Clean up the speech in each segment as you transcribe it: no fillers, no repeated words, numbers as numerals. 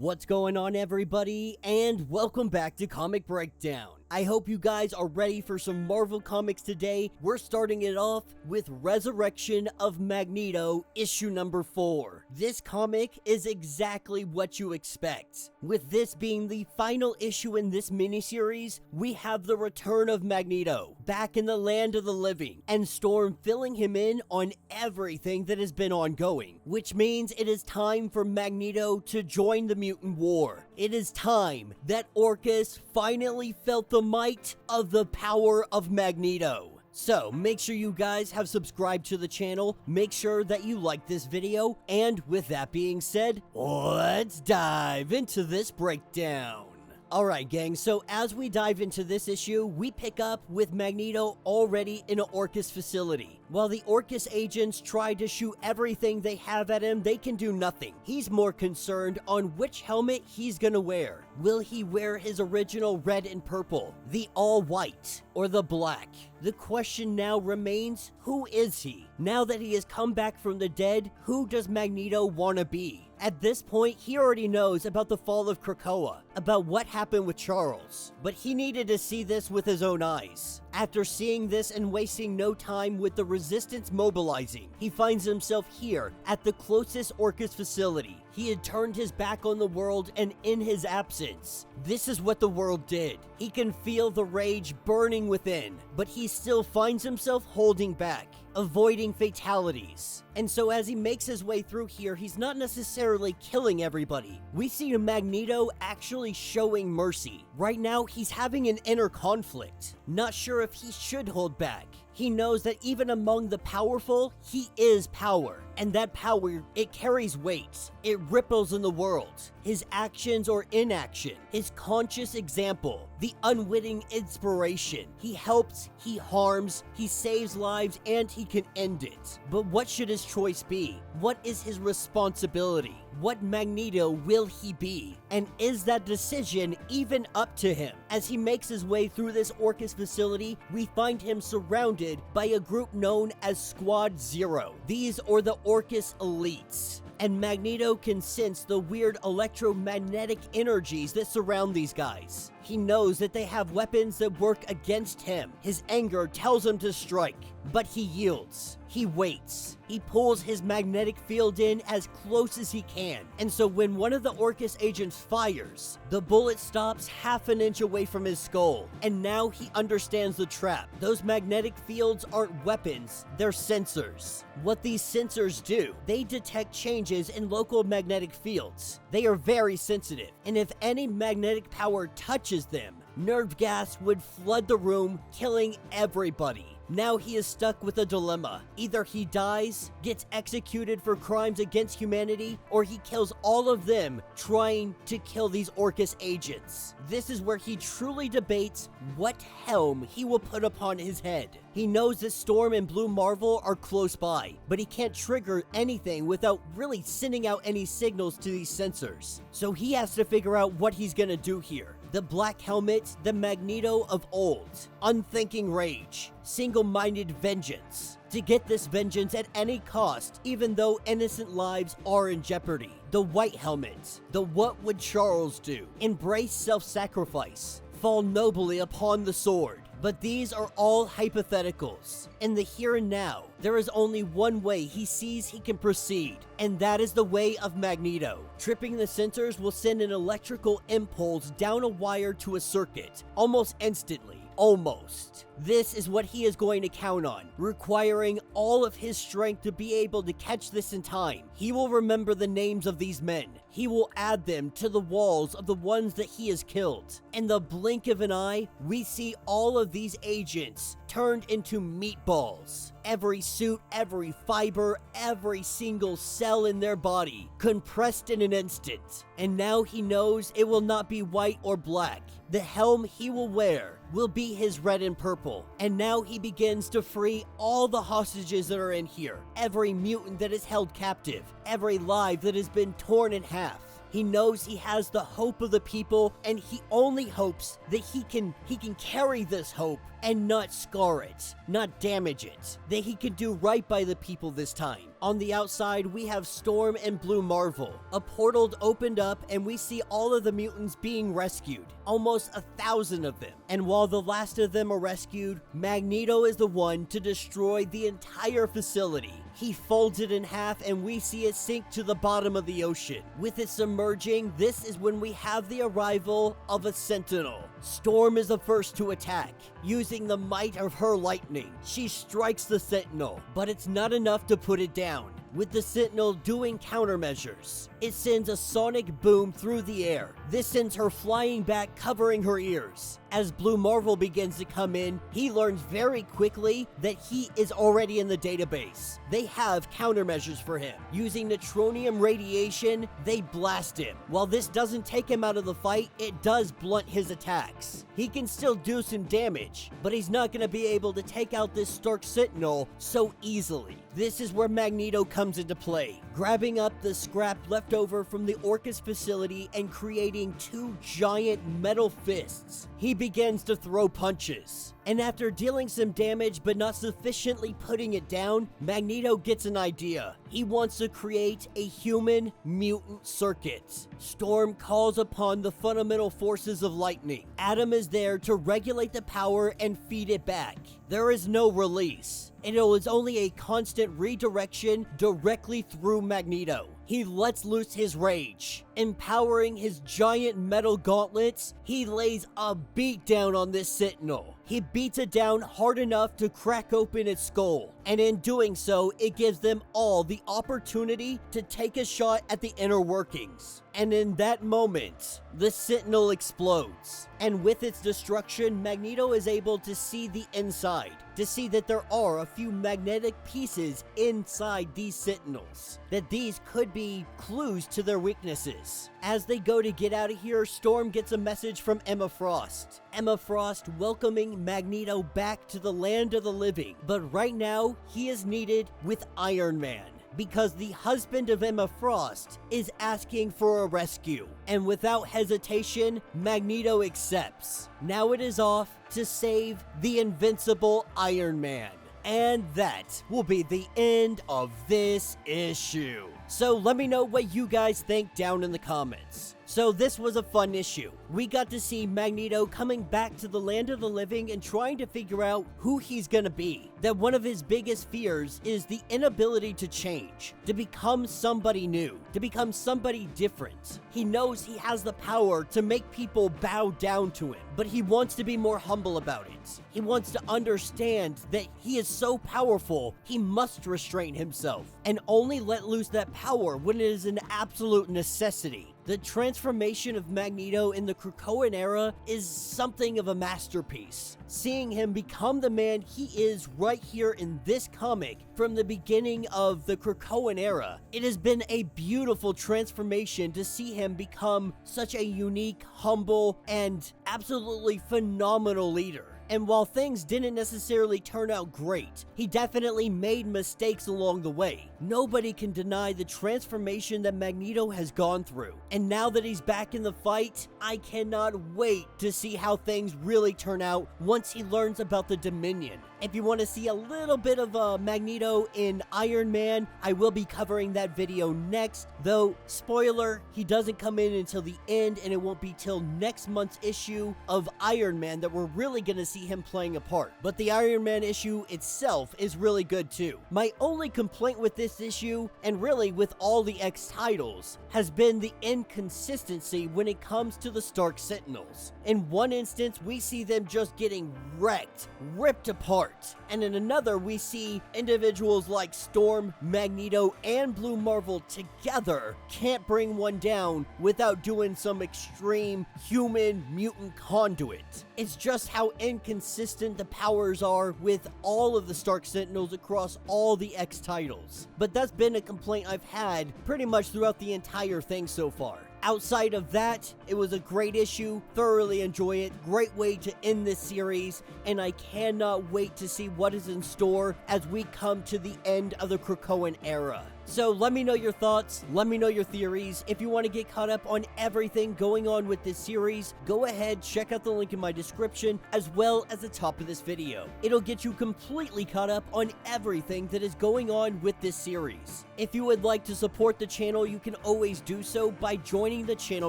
What's going on, everybody, and welcome back to Comic Breakdown. I hope you guys are ready for some Marvel Comics today. We're starting it off with Resurrection of Magneto, issue number 4. This comic is exactly what you expect. With this being the final issue in this miniseries, we have the return of Magneto, back in the land of the living, and Storm filling him in on everything that has been ongoing, which means it is time for Magneto to join the mutant war. It is time that Orchis finally felt the might of the power of Magneto. So make sure you guys have subscribed to the channel, make sure that you like this video, and with that being said, let's dive into this breakdown. Alright gang, so as we dive into this issue, we pick up with Magneto already in an Orchis facility. While the Orchis agents try to shoot everything they have at him, they can do nothing. He's more concerned on which helmet he's gonna wear. Will he wear his original red and purple, the all white, or the black? The question now remains, who is he? Now that he has come back from the dead, who does Magneto want to be? At this point, he already knows about the fall of Krakoa, about what happened with Charles, but he needed to see this with his own eyes. After seeing this and wasting no time with the resistance mobilizing, he finds himself here at the closest Orchis facility. He had turned his back on the world, and in his absence, this is what the world did. He can feel the rage burning within, but he still finds himself holding back, avoiding fatalities. And so as he makes his way through here, he's not necessarily killing everybody. We see Magneto actually showing mercy. Right now, he's having an inner conflict, not sure if he should hold back. He knows that even among the powerful, he is power. And that power, it carries weight. It ripples in the world. His actions or inaction, his conscious example, the unwitting inspiration. He helps, he harms, he saves lives, and he can end it. But what should his choice be? What is his responsibility? What Magneto will he be? And is that decision even up to him? As he makes his way through this Orchis facility, we find him surrounded by a group known as Squad Zero. These are the Orchis elites. And Magneto can sense the weird electromagnetic energies that surround these guys. He knows that they have weapons that work against him. His anger tells him to strike, but he yields. He waits. He pulls his magnetic field in as close as he can. And so when one of the Orchis agents fires, the bullet stops half an inch away from his skull. And now he understands the trap. Those magnetic fields aren't weapons, they're sensors. What these sensors do, they detect changes in local magnetic fields. They are very sensitive, and if any magnetic power touches them, nerve gas would flood the room, killing everybody. Now he is stuck with a dilemma. Either he dies, gets executed for crimes against humanity, or he kills all of them trying to kill these Orchis agents. This is where he truly debates what helm he will put upon his head. He knows that Storm and Blue Marvel are close by, but he can't trigger anything without really sending out any signals to these sensors. So he has to figure out what he's gonna do here. The black helmet, the Magneto of old, unthinking rage, single-minded vengeance. To get this vengeance at any cost, even though innocent lives are in jeopardy. The white helmet, the what would Charles do? Embrace self-sacrifice, fall nobly upon the sword. But these are all hypotheticals. In the here and now, there is only one way he sees he can proceed, and that is the way of Magneto. Tripping the sensors will send an electrical impulse down a wire to a circuit, almost instantly. Almost. This is what he is going to count on, requiring all of his strength to be able to catch this in time. He will remember the names of these men. He will add them to the walls of the ones that he has killed. In the blink of an eye, we see all of these agents turned into meatballs. Every suit, every fiber, every single cell in their body compressed in an instant. And now he knows it will not be white or black. The helm he will wear will be his red and purple. And now he begins to free all the hostages that are in here. Every mutant that is held captive. Every life that has been torn in half. He knows he has the hope of the people, and he only hopes that he can carry this hope and not scar it, not damage it. That he can do right by the people this time. On the outside, we have Storm and Blue Marvel. A portal opened up and we see all of the mutants being rescued. Almost 1,000 of them. And while the last of them are rescued, Magneto is the one to destroy the entire facility. He folds it in half and we see it sink to the bottom of the ocean. With it submerging, this is when we have the arrival of a Sentinel. Storm is the first to attack. Using the might of her lightning, she strikes the Sentinel, but it's not enough to put it down. With the Sentinel doing countermeasures, it sends a sonic boom through the air. This sends her flying back, covering her ears. As Blue Marvel begins to come in, he learns very quickly that he is already in the database. They have countermeasures for him. Using neutronium radiation, they blast him. While this doesn't take him out of the fight, it does blunt his attacks. He can still do some damage, but he's not going to be able to take out this Stark Sentinel so easily. This is where Magneto comes into play, grabbing up the scrap left over from the Orcus facility and creating 2 giant metal fists. He begins to throw punches, and after dealing some damage but not sufficiently putting it down, Magneto gets an idea. He wants to create a human mutant circuit. Storm calls upon the fundamental forces of lightning. Atom is there to regulate the power and feed it back. There is no release. It is only a constant redirection directly through Magneto. He lets loose his rage. Empowering his giant metal gauntlets, he lays a beatdown on this Sentinel. He beats it down hard enough to crack open its skull, and in doing so, it gives them all the opportunity to take a shot at the inner workings. And in that moment, the Sentinel explodes. And with its destruction, Magneto is able to see the inside, to see that there are a few magnetic pieces inside these Sentinels, that these could be clues to their weaknesses. As they go to get out of here, Storm gets a message from Emma Frost. Emma Frost welcoming Magneto back to the land of the living, but right now, he is needed with Iron Man, because the husband of Emma Frost is asking for a rescue. And without hesitation, Magneto accepts. Now it is off to save the invincible Iron Man. And that will be the end of this issue. So let me know what you guys think down in the comments. So this was a fun issue. We got to see Magneto coming back to the land of the living and trying to figure out who he's gonna be. That one of his biggest fears is the inability to change, to become somebody new, to become somebody different. He knows he has the power to make people bow down to him, but he wants to be more humble about it. He wants to understand that he is so powerful, he must restrain himself and only let loose that power when it is an absolute necessity. The transformation of Magneto in the Krakoan era is something of a masterpiece. Seeing him become the man he is right here in this comic from the beginning of the Krakoan era, it has been a beautiful transformation to see him become such a unique, humble, and absolutely phenomenal leader. And while things didn't necessarily turn out great, he definitely made mistakes along the way. Nobody can deny the transformation that Magneto has gone through. And now that he's back in the fight, I cannot wait to see how things really turn out once he learns about the Dominion. If you want to see a little bit of Magneto in Iron Man, I will be covering that video next. Though, spoiler, he doesn't come in until the end, and it won't be till next month's issue of Iron Man that we're really going to see him playing a part. But the Iron Man issue itself is really good too. My only complaint with this issue, and really with all the X titles, has been the inconsistency when it comes to the Stark Sentinels. In one instance, we see them just getting wrecked, ripped apart. And in another, we see individuals like Storm, Magneto, and Blue Marvel together can't bring one down without doing some extreme human mutant conduit. It's just how inconsistent the powers are with all of the Stark Sentinels across all the X titles. But that's been a complaint I've had pretty much throughout the entire thing so far. Outside of that, it was a great issue, thoroughly enjoy it, great way to end this series, and I cannot wait to see what is in store as we come to the end of the Krakoan era. So let me know your thoughts, let me know your theories. If you want to get caught up on everything going on with this series, go ahead, check out the link in my description as well as the top of this video. It'll get you completely caught up on everything that is going on with this series. If you would like to support the channel, you can always do so by joining the channel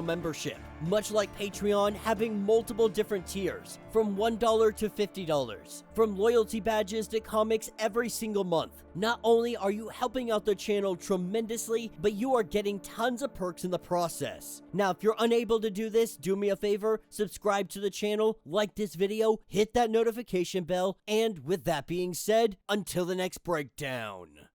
membership. Much like Patreon, having multiple different tiers, from $1 to $50, from loyalty badges to comics every single month. Not only are you helping out the channel tremendously, but you are getting tons of perks in the process. Now, if you're unable to do this, do me a favor, subscribe to the channel, like this video, hit that notification bell, and with that being said, until the next breakdown.